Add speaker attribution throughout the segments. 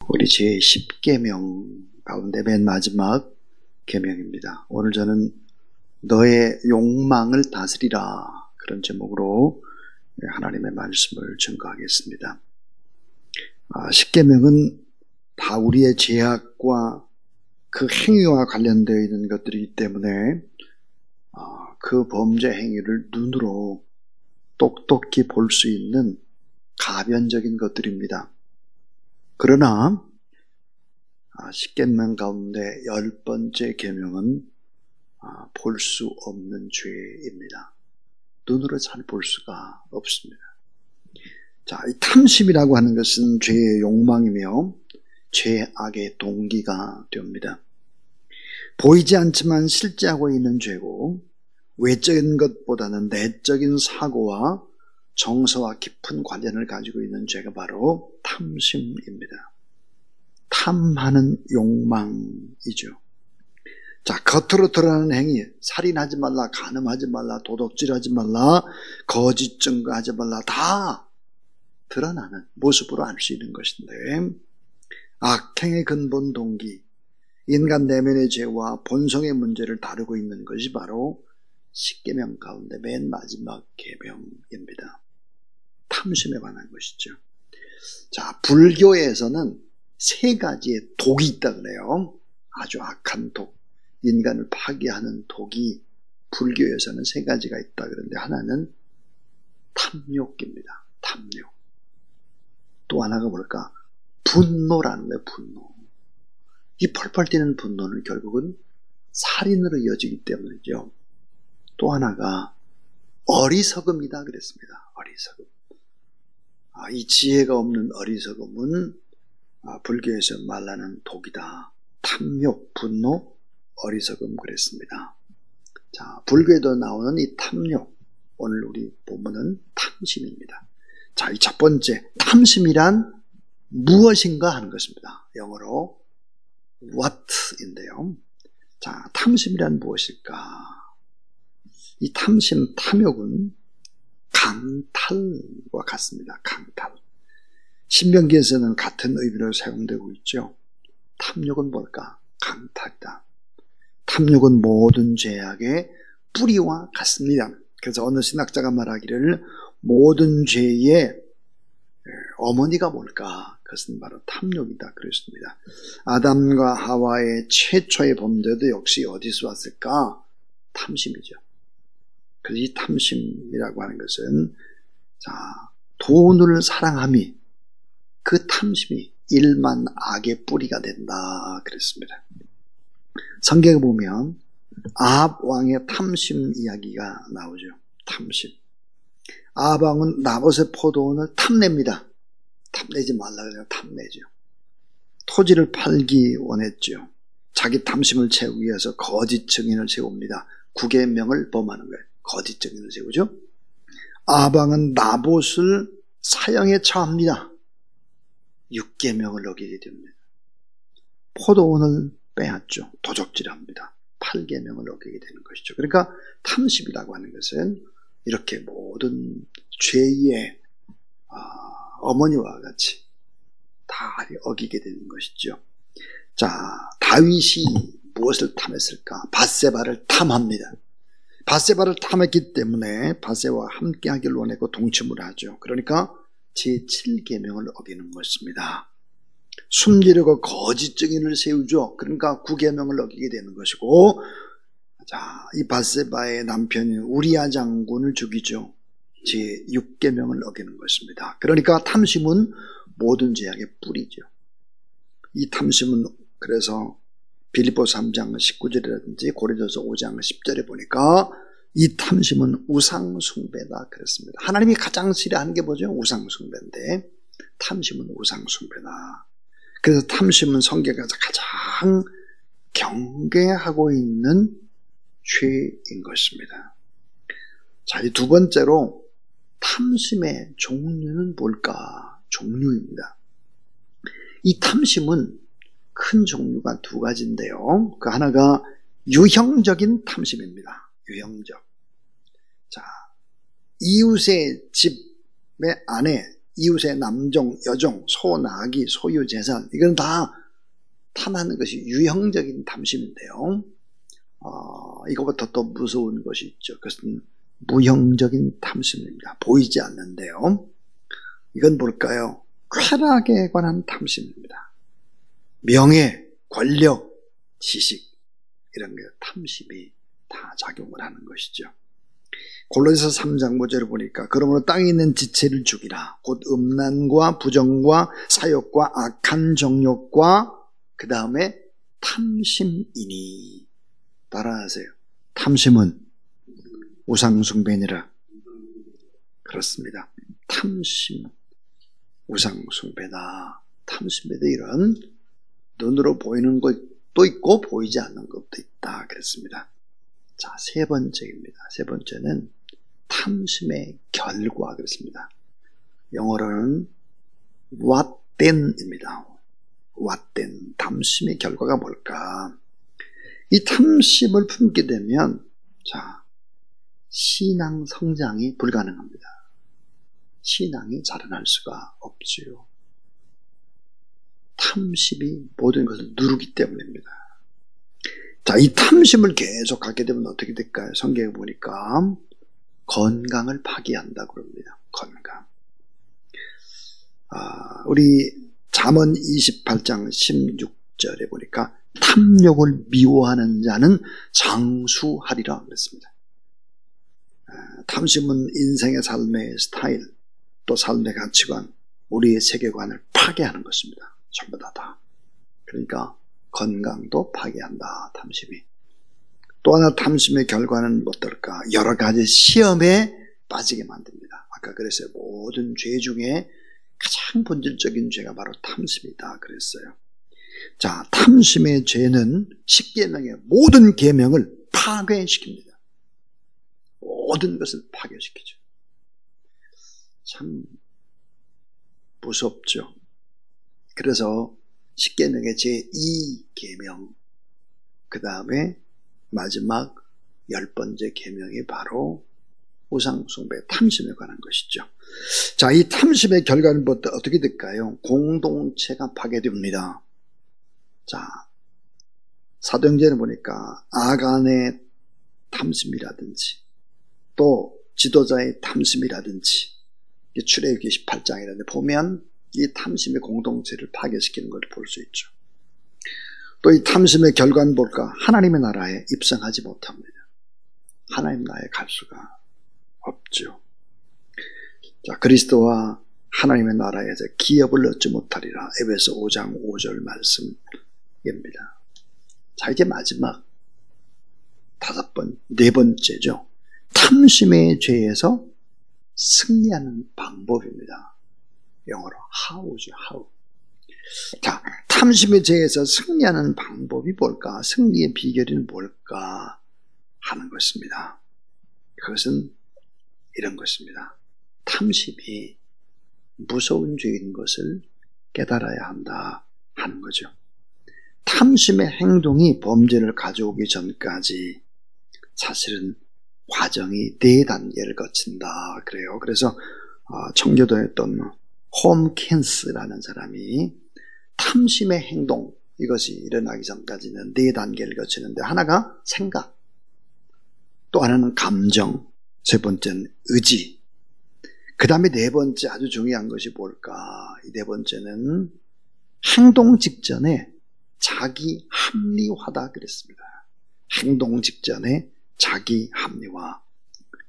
Speaker 1: 우리 제10계명 가운데 맨 마지막 계명입니다. 오늘 저는 너의 욕망을 다스리라, 그런 제목으로 하나님의 말씀을 증거하겠습니다. 10계명은 다 우리의 죄악과 그 행위와 관련되어 있는 것들이기 때문에 그 범죄 행위를 눈으로 똑똑히 볼 수 있는 가변적인 것들입니다. 그러나 10계명 가운데 10번째 계명은 볼 수 없는 죄입니다. 눈으로 잘 볼 수가 없습니다. 자, 이 탐심이라고 하는 것은 죄의 욕망이며 죄악의 동기가 됩니다. 보이지 않지만 실제하고 있는 죄고, 외적인 것보다는 내적인 사고와 정서와 깊은 관련을 가지고 있는 죄가 바로 탐심입니다. 탐하는 욕망이죠. 자, 겉으로 드러나는 행위, 살인하지 말라, 간음하지 말라, 도둑질하지 말라, 거짓 증거하지 말라, 다 드러나는 모습으로 알 수 있는 것인데, 악행의 근본 동기, 인간 내면의 죄와 본성의 문제를 다루고 있는 것이 바로 10계명 가운데 맨 마지막 계명입니다. 탐심에 관한 것이죠. 자, 불교에서는 3가지의 독이 있다 그래요. 아주 악한 독, 인간을 파괴하는 독이 불교에서는 3가지가 있다 그런데, 하나는 탐욕입니다. 탐욕. 또 하나가 뭘까? 분노라는 거예요. 분노. 이 펄펄 뛰는 분노는 결국은 살인으로 이어지기 때문이죠. 또 하나가 어리석음이다 그랬습니다. 어리석음. 이 지혜가 없는 어리석음은 불교에서 말하는 독이다. 탐욕, 분노, 어리석음 그랬습니다. 자, 불교에도 나오는 이 탐욕, 오늘 우리 본문은 탐심입니다. 자, 이 첫 번째, 탐심이란 무엇인가 하는 것입니다. 영어로 what인데요. 자, 탐심이란 무엇일까? 이 탐심, 탐욕은 강탈과 같습니다. 강탈. 신명기에서는 같은 의미로 사용되고 있죠. 탐욕은 뭘까? 강탈이다. 탐욕은 모든 죄악의 뿌리와 같습니다. 그래서 어느 신학자가 말하기를 모든 죄의 어머니가 뭘까? 그것은 바로 탐욕이다 그랬습니다. 아담과 하와의 최초의 범죄도 역시 어디서 왔을까? 탐심이죠. 그래서 이 탐심이라고 하는 것은, 자, 돈을 사랑함이, 그 탐심이 일만 악의 뿌리가 된다 그랬습니다. 성경에 보면 아합 왕의 탐심 이야기가 나오죠. 탐심. 아합 왕은 나봇의 포도원을 탐냅니다. 탐내지 말라 그래요. 탐내죠. 토지를 팔기 원했죠. 자기 탐심을 채우기 위해서 거짓 증인을 세웁니다. 9계명을 범하는 거예요. 거짓 증인을 세우죠. 아합 왕은 나봇을 사형에 처합니다. 6계명을 어기게 됩니다. 포도원을 빼앗죠. 도적질합니다. 8계명을 어기게 되는 것이죠. 그러니까 탐심이라고 하는 것은 이렇게 모든 죄의 어머니와 같이 다 어기게 되는 것이죠. 자, 다윗이 무엇을 탐했을까? 밧세바를 탐합니다. 밧세바를 탐했기 때문에 밧세바와 함께 하기를 원했고 동침을 하죠. 그러니까 제7계명을 어기는 것입니다. 숨기려고 거짓 증인을 세우죠. 그러니까 9계명을 어기게 되는 것이고, 자, 이 밧세바의 남편인 우리아 장군을 죽이죠. 제6계명을 어기는 것입니다. 그러니까 탐심은 모든 죄악의 뿌리죠. 이 탐심은 그래서 빌립보 3장 19절이라든지 고린도서 5장 10절에 보니까 이 탐심은 우상숭배다 그랬습니다. 하나님이 가장 싫어하는 게 뭐죠? 우상숭배인데 탐심은 우상숭배다. 그래서 탐심은 성경에서 가장 경계하고 있는 죄인 것입니다. 자, 이 두 번째로 탐심의 종류는 뭘까? 종류입니다. 이 탐심은 큰 종류가 2가지인데요. 그 하나가 유형적인 탐심입니다. 유형적. 자, 이웃의 집의 안에 이웃의 남종, 여종, 소, 나귀, 소유, 재산, 이건 다 탐하는 것이 유형적인 탐심인데요. 이거부터 또 무서운 것이 있죠. 그것은 무형적인 탐심입니다. 보이지 않는데요. 이건 뭘까요? 쾌락에 관한 탐심입니다. 명예, 권력, 지식, 이런 게 탐심이 다 작용을 하는 것이죠. 골로새서 3장 5절을 보니까 그러므로 땅에 있는 지체를 죽이라. 곧 음란과 부정과 사욕과 악한 정욕과 그 다음에 탐심이니. 따라하세요. 탐심은 우상숭배니라. 그렇습니다. 탐심, 우상숭배다. 탐심에도 이런 눈으로 보이는 것도 있고 보이지 않는 것도 있다. 그랬습니다. 자, 세 번째입니다. 세 번째는 탐심의 결과. 그렇습니다. 영어로는 what then입니다. what then. 탐심의 결과가 뭘까? 이 탐심을 품게 되면 자, 신앙 성장이 불가능합니다. 신앙이 자라날 수가 없지요. 탐심이 모든 것을 누르기 때문입니다. 자, 이 탐심을 계속 갖게 되면 어떻게 될까요? 성경에 보니까 건강을 파괴한다고 합니다. 건강. 우리 잠언 28장 16절에 보니까 탐욕을 미워하는 자는 장수하리라 그랬습니다. 탐심은 인생의 삶의 스타일, 또 삶의 가치관, 우리의 세계관을 파괴하는 것입니다. 전부 다. 그러니까 건강도 파괴한다, 탐심이. 또 하나 탐심의 결과는 어떨까? 여러 가지 시험에 빠지게 만듭니다. 아까 그랬어요. 모든 죄 중에 가장 본질적인 죄가 바로 탐심이다 그랬어요. 자, 탐심의 죄는 십계명의 모든 계명을 파괴시킵니다. 모든 것을 파괴시키죠. 참 무섭죠. 그래서 십계명의 제2계명, 그 다음에 마지막 10번째 계명이 바로 우상숭배, 탐심에 관한 것이죠. 자, 이 탐심의 결과는 어떻게 될까요? 공동체가 파괴됩니다. 자, 사도행전에 보니까 아간의 탐심이라든지 또 지도자의 탐심이라든지 출애굽기 18장이라든지 보면 이 탐심의 공동체를 파괴시키는 걸 볼 수 있죠. 또 이 탐심의 결과는 뭘까? 하나님의 나라에 입성하지 못합니다. 하나님 나라에 갈 수가 없죠. 자, 그리스도와 하나님의 나라에서 기업을 얻지 못하리라. 에베소 5장 5절 말씀입니다. 자, 이제 마지막 네 번째죠. 탐심의 죄에서 승리하는 방법입니다. 영어로 how죠, how. 자, 탐심의 죄에서 승리하는 방법이 뭘까? 승리의 비결은 뭘까? 하는 것입니다. 그것은 이런 것입니다. 탐심이 무서운 죄인 것을 깨달아야 한다 하는 거죠. 탐심의 행동이 범죄를 가져오기 전까지 사실은 과정이 4단계를 거친다 그래요. 그래서 청교도였던 홈킨스라는 사람이 탐심의 행동, 이것이 일어나기 전까지는 4단계를 거치는데, 하나가 생각, 또 하나는 감정, 세 번째는 의지, 그 다음에 네 번째 아주 중요한 것이 뭘까? 이 네 번째는 행동 직전에 자기 합리화다 그랬습니다. 행동 직전에 자기 합리화,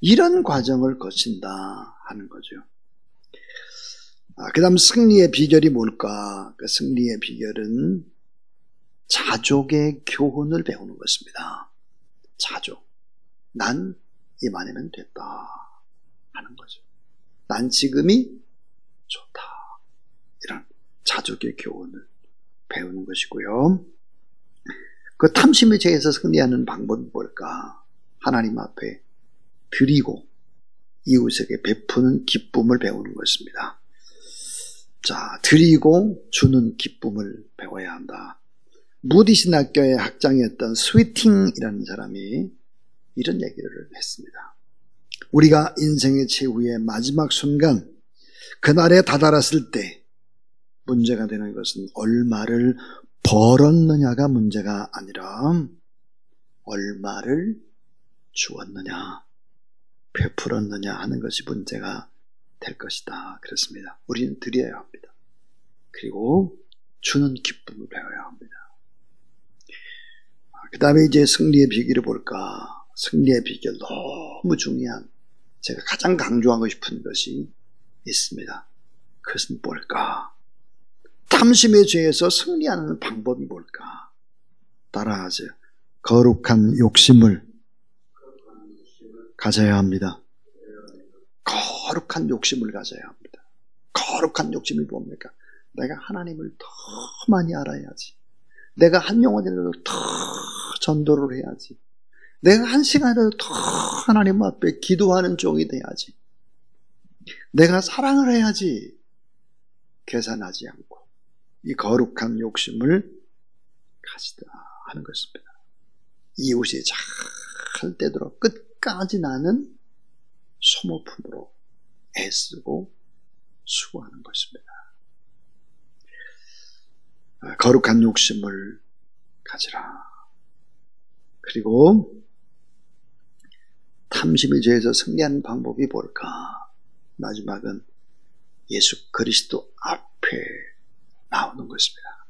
Speaker 1: 이런 과정을 거친다 하는 거죠. 그 다음 승리의 비결이 뭘까? 그 승리의 비결은 자족의 교훈을 배우는 것입니다. 자족. 난 이만하면 됐다 하는 거죠. 난 지금이 좋다. 이런 자족의 교훈을 배우는 것이고요. 그 탐심의 죄에서 승리하는 방법이 뭘까? 하나님 앞에 드리고 이웃에게 베푸는 기쁨을 배우는 것입니다. 자, 드리고 주는 기쁨을 배워야 한다. 무디 신학교의 학장이었던 스위팅이라는 사람이 이런 얘기를 했습니다. 우리가 인생의 최후의 마지막 순간 그날에 다다랐을 때 문제가 되는 것은 얼마를 벌었느냐가 문제가 아니라 얼마를 주었느냐, 베풀었느냐 하는 것이 문제가 될 것이다. 그렇습니다. 우리는 드려야 합니다. 그리고 주는 기쁨을 배워야 합니다. 그 다음에 이제 승리의 비결을 볼까? 승리의 비결 너무 중요한, 제가 가장 강조하고 싶은 것이 있습니다. 그것은 뭘까? 탐심의 죄에서 승리하는 방법이 뭘까? 따라하세요. 거룩한 욕심을 가져야 합니다. 거룩한 욕심을 가져야 합니다. 거룩한 욕심이 뭡니까? 내가 하나님을 더 많이 알아야지. 내가 한 영혼이라도 더 전도를 해야지. 내가 한 시간이라도 더 하나님 앞에 기도하는 종이 돼야지. 내가 사랑을 해야지. 계산하지 않고 이 거룩한 욕심을 가지다 하는 것입니다. 이웃이 잘 되도록 끝까지 나는 소모품으로 애쓰고 수고하는 것입니다. 거룩한 욕심을 가지라. 그리고 탐심의 죄에서 승리하는 방법이 뭘까? 마지막은 예수 그리스도 앞에 나오는 것입니다.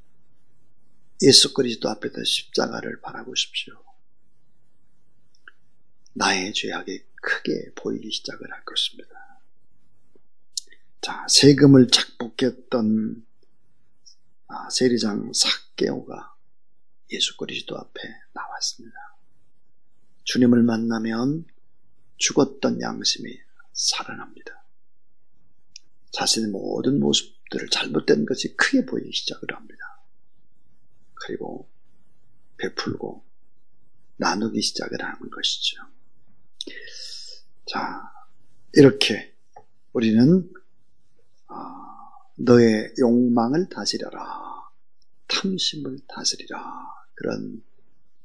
Speaker 1: 예수 그리스도 앞에서 십자가를 바라보십시오. 나의 죄악이 크게 보이기 시작을 할 것입니다. 자, 세금을 착복했던 세리장 삭개오가 예수 그리스도 앞에 나왔습니다. 주님을 만나면 죽었던 양심이 살아납니다. 자신의 모든 모습들을 잘못된 것이 크게 보이기 시작을 합니다. 그리고 베풀고 나누기 시작을 하는 것이죠. 자, 이렇게 우리는 너의 욕망을 다스려라, 탐심을 다스리라, 그런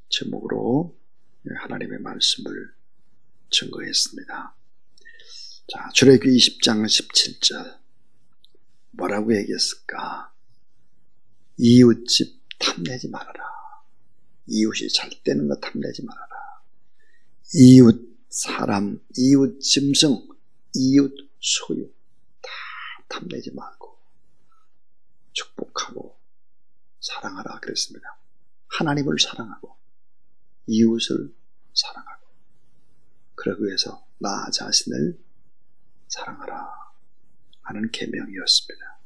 Speaker 1: 제목으로 하나님의 말씀을 증거했습니다. 자, 출애굽기 20장 17절 뭐라고 얘기했을까? 이웃집 탐내지 말아라. 이웃이 잘 되는 거 탐내지 말아라. 이웃 사람, 이웃 짐승, 이웃 소유 다 탐내지 말고 축복하고 사랑하라 그랬습니다. 하나님을 사랑하고 이웃을 사랑하고 그러기 위해서 나 자신을 사랑하라 하는 계명이었습니다.